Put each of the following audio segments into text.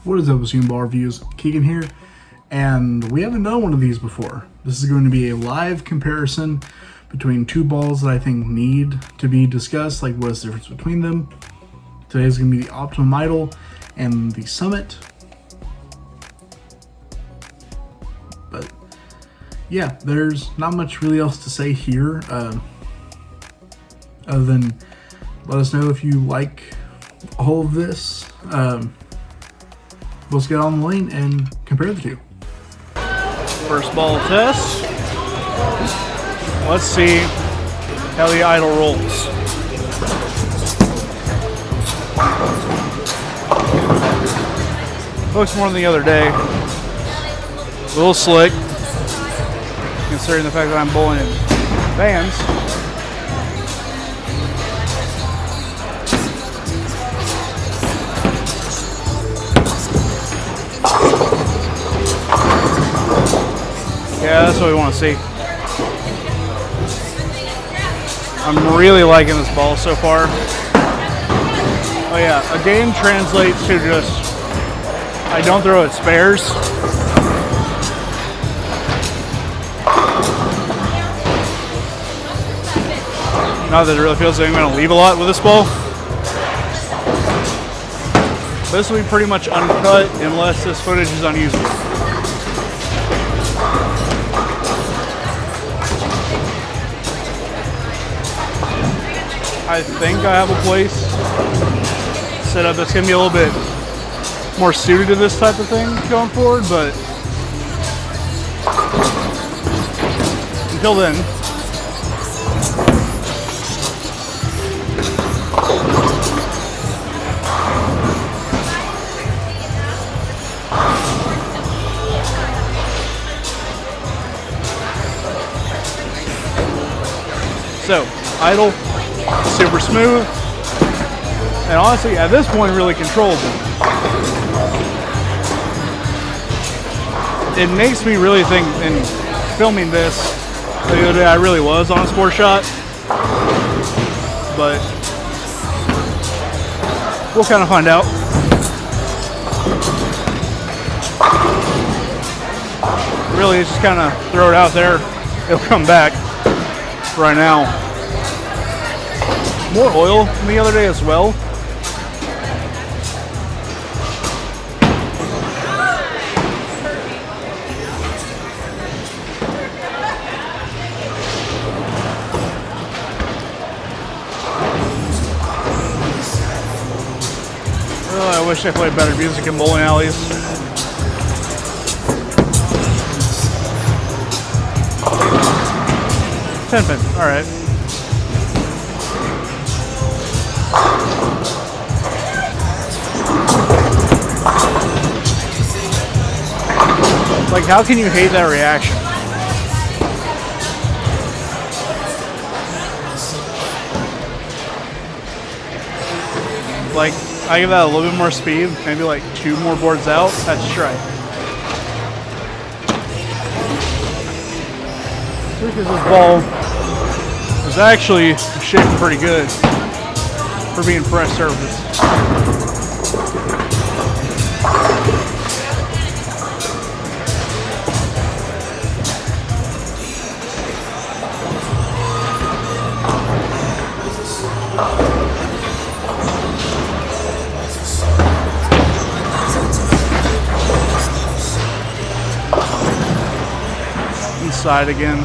What is up, OSIMA Ball Reviews? Keegan here, and we haven't done one of these before. This is going to be a live comparison between two balls that I think need to be discussed, like what's the difference between them. Today is going to be the Optimum Idol and the Summit. But yeah, there's not much really else to say here, other than let us know if you like all of this. Let's get on the lane and compare the two. First ball test. Let's see how the Idol rolls. Looks more than the other day. A little slick, considering the fact that I'm bowling in Vans. Yeah, that's what we want to see. I'm really liking this ball so far. Oh yeah, a game translates to just, I don't throw at spares. Not that it really feels like I'm going to leave a lot with this ball. This will be pretty much uncut unless this footage is unusable. I think I have a place set up that's going to be a little bit more suited to this type of thing going forward, but until then, so Idol, super smooth, and honestly, at this point, really controllable. It makes me really think, in filming this the other day, I really was on a sport shot, but we'll kind of find out. Really, just kind of throw it out there, it'll come back. Right now, more oil than the other day as well. Oh, I wish I played better music in bowling alleys. Ten pin, all right. Like, how can you hate that reaction? Like, I give that a little bit more speed, maybe like 2 more boards out, that's strike. Because this ball is actually shaped pretty good for being fresh surface. Inside again.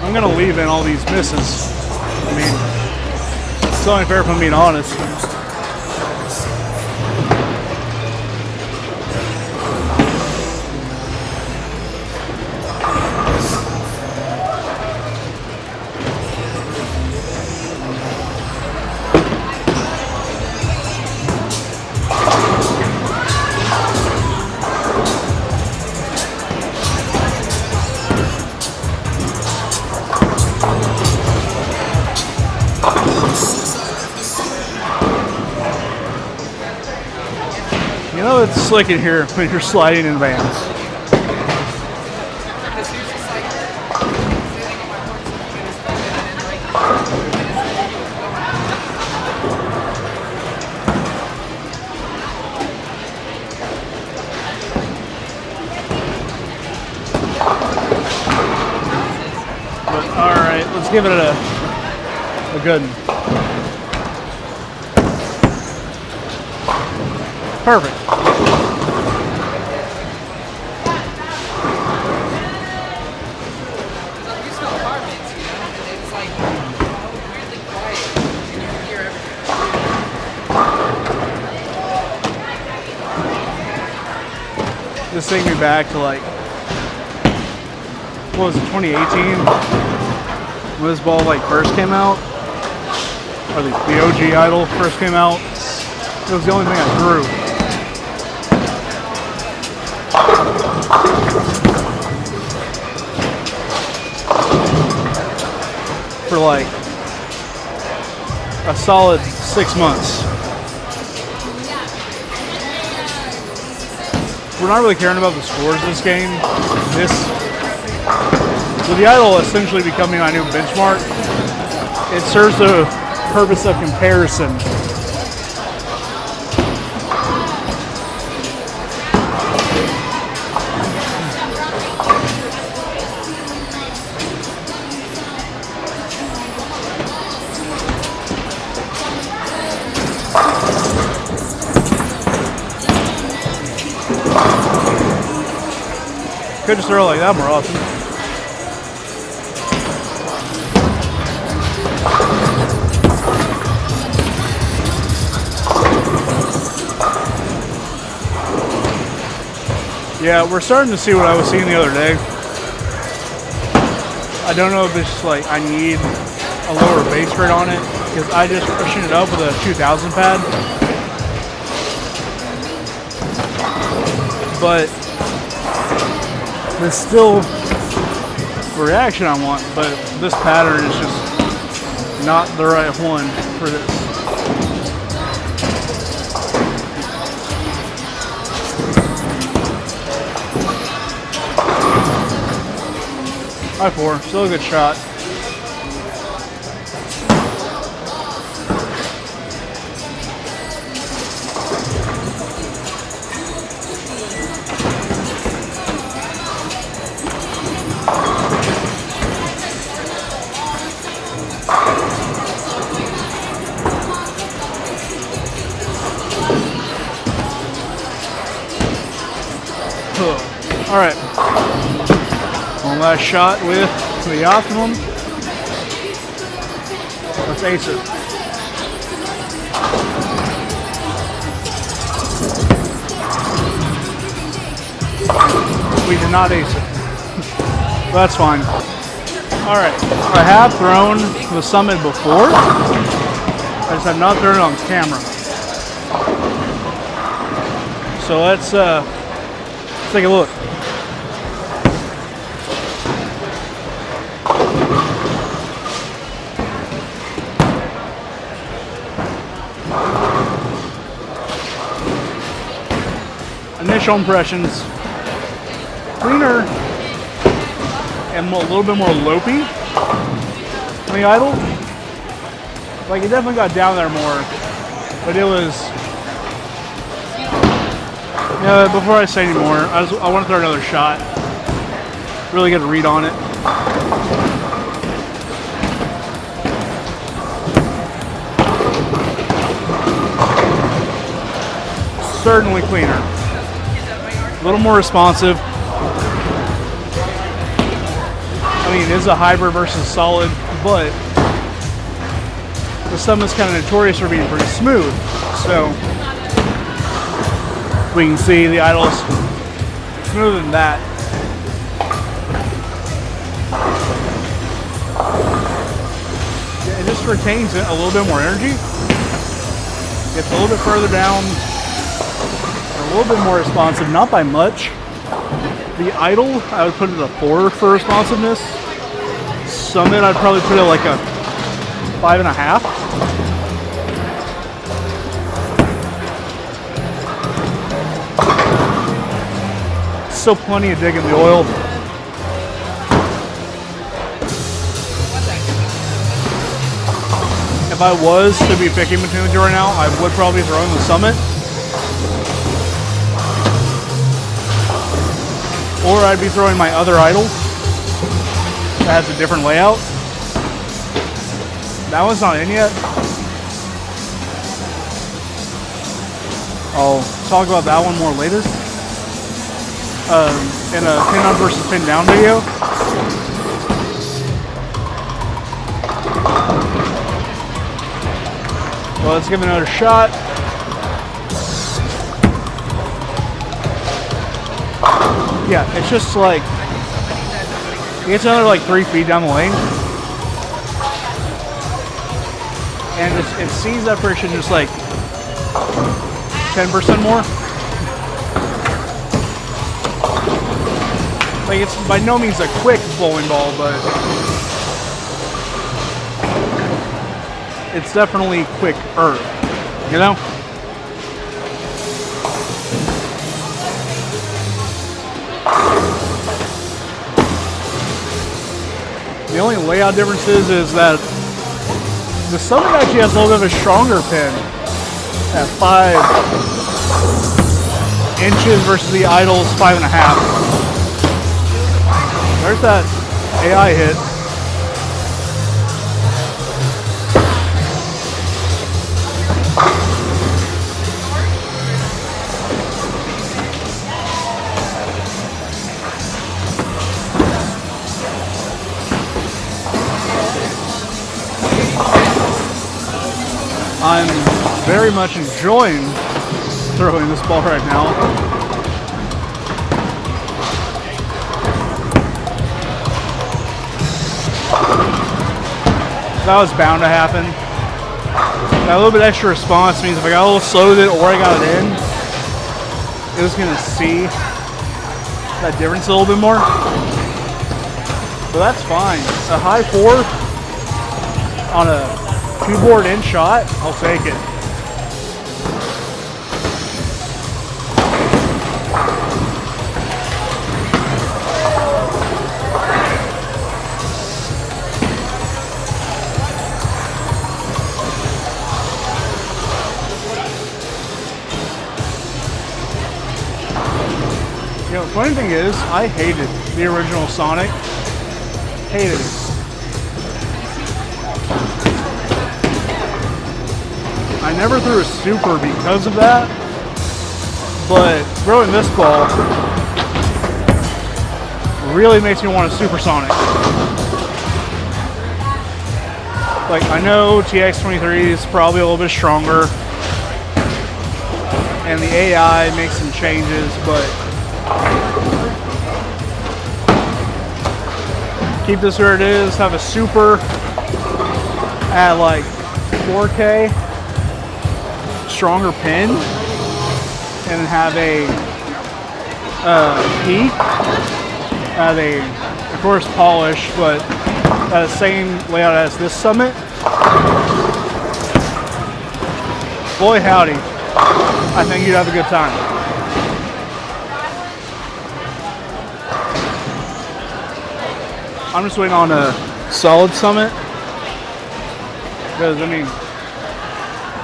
I'm gonna leave in all these misses. I mean, it's only fair if I'm being honest. You know it's slick in here when you're sliding in Vans. let's give it a good one. Perfect. This takes me back to like, what was it, 2018? When this ball like first came out, or the OG Idol first came out. It was the only thing I threw. For like a solid 6 months. We're not really caring about the scores of this game. With the Idol essentially becoming my new benchmark, it serves the purpose of comparison. Could just throw like that more often. Yeah, we're starting to see what I was seeing the other day. I don't know if it's just like I need a lower base rate on it because I just pushing it up with a 2000 pad. But it's still the reaction I want, but this pattern is just not the right one for this. High 4, still a good shot. All right, one last shot with the Optimum. Let's ace it. We did not ace it. That's fine. All right, I have thrown the Summit before. I just have not thrown it on camera. So let's take a look. Initial impressions, cleaner and a little bit more lopey than the Idol. Like it definitely got down there more, but it was, yeah, before I say any more, I want to throw another shot. Really get a read on it. Certainly cleaner. A little more responsive. I mean, it is a hybrid versus solid, but the Summit's kind of notorious for being pretty smooth. So we can see the Idol's smoother than that. It just retains a little bit more energy. Gets a little bit further down. A little bit more responsive, not by much. The Idol, I would put it at a 4 for responsiveness. Summit, I'd probably put it like a 5.5. Still plenty of dig in the oil. If I was to be picking between the two right now, I would probably throw in the Summit. Or I'd be throwing my other Idol that has a different layout. That one's not in yet. I'll talk about that one more later. In a pin up versus pin down video. Well, let's give it another shot. Yeah, it's just like, it gets another like 3 feet down the lane. And it sees that friction just like 10% more. Like, it's by no means a quick bowling ball, but it's definitely quicker, you know? The only layout difference is that the Summit actually has a little bit of a stronger pin at 5 inches versus the Idol's 5.5. There's that AI hit. I'm very much enjoying throwing this ball right now. That was bound to happen. That little bit extra response means if I got a little slow with it or I got it in, it was gonna see that difference a little bit more. But that's fine. A high 4 on a 2-board in shot, I'll take it. You know, the funny thing is, I hated the original Sonic. Hated it. I never threw a super because of that, but throwing this ball really makes me want a Supersonic. Like, I know TX23 is probably a little bit stronger, and the AI makes some changes, but keep this where it is, have a super at like 4K, stronger pin, and have a P at a, of course, polished, but at the same layout as this Summit. Boy howdy, I think you'd have a good time. I'm just waiting on a solid Summit, because I mean,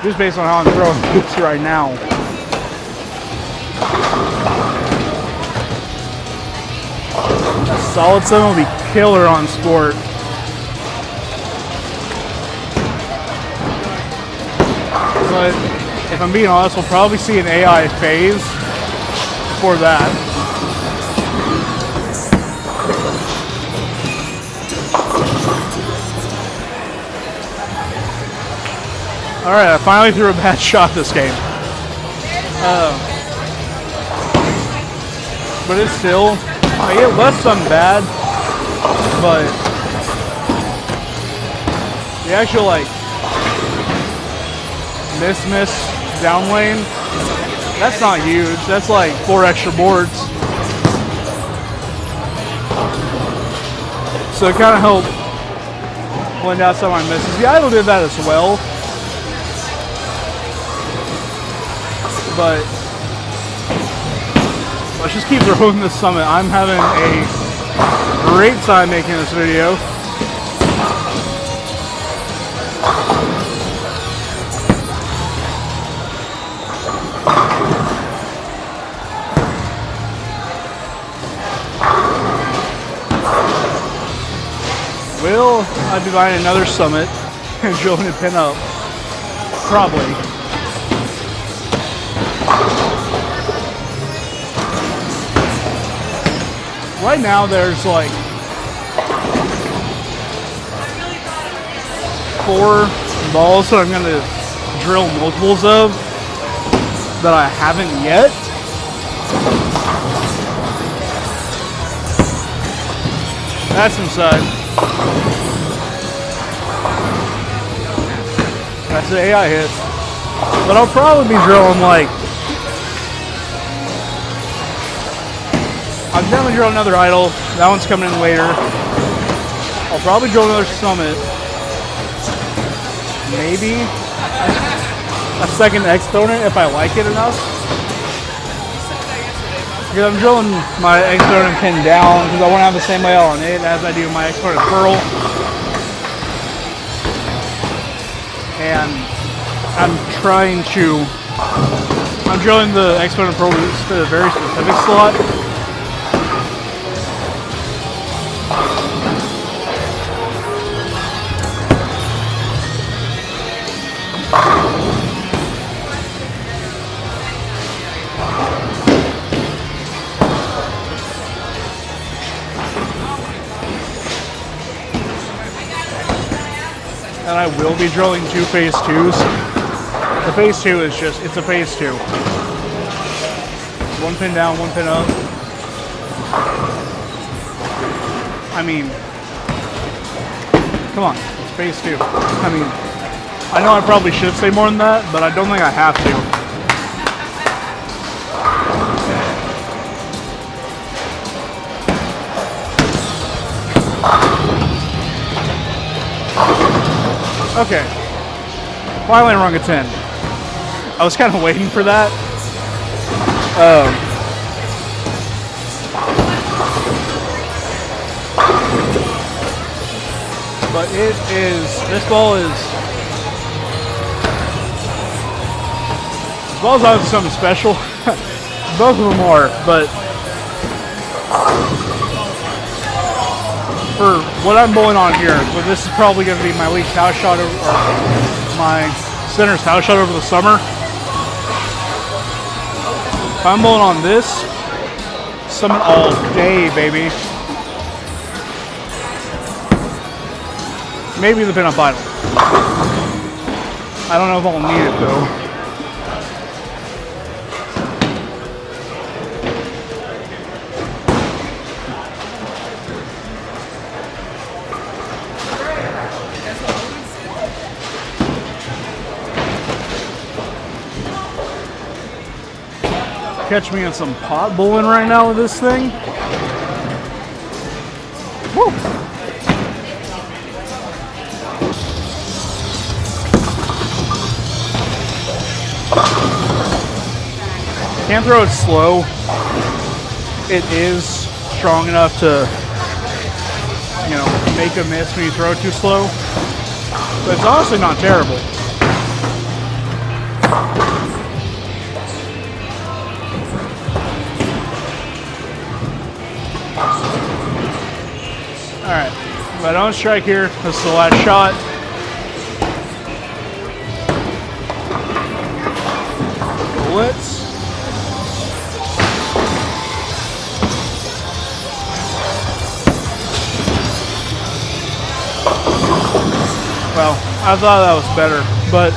just based on how I'm throwing this right now, a solid Summit will be killer on sport. But if I'm being honest, we'll probably see an AI phase for that. Alright, I finally threw a bad shot this game. But it's still, I get less than bad, but the actual like miss down lane, that's not huge. That's like 4 extra boards. So it kind of helped blend out some of my misses. The Idol did that as well. But let's just keep throwing this Summit. I'm having a great time making this video. Will I divine another Summit and drilling a pin up. Probably. Right now there's like 4 balls that I'm gonna drill multiples of that I haven't yet. That's inside. That's the AI hit. But I'll probably be drilling like, I'm definitely drilling another idol. That one's coming in later. I'll probably drill another summit. Maybe a second exponent if I like it enough. Because I'm drilling my exponent pin down because I want to have the same layout on it as I do my exponent pearl. And I'm drilling the exponent pearl to a very specific slot. And I will be drilling 2 phase 2s. The phase 2 is just, it's a phase 2. 1 pin down, 1 pin up. I mean, come on, it's phase 2. I mean, I know I probably should say more than that, but I don't think I have to. Okay, finally rung a 10. I was kind of waiting for that. But this ball's obviously something special. Both of them are, but for what I'm bowling on here, but this is probably going to be my least house shot, or my center's house shot over the summer. If I'm bowling on this, summit all day, baby. Maybe the pin-up idol. I don't know if I'll need it though. Catch me in some pot bowling right now with this thing. Woo! Can't throw it slow. It is strong enough to, you know, make a miss when you throw it too slow. But it's honestly not terrible. Alright, if I don't strike here, this is the last shot. Bullets. Well, I thought that was better, but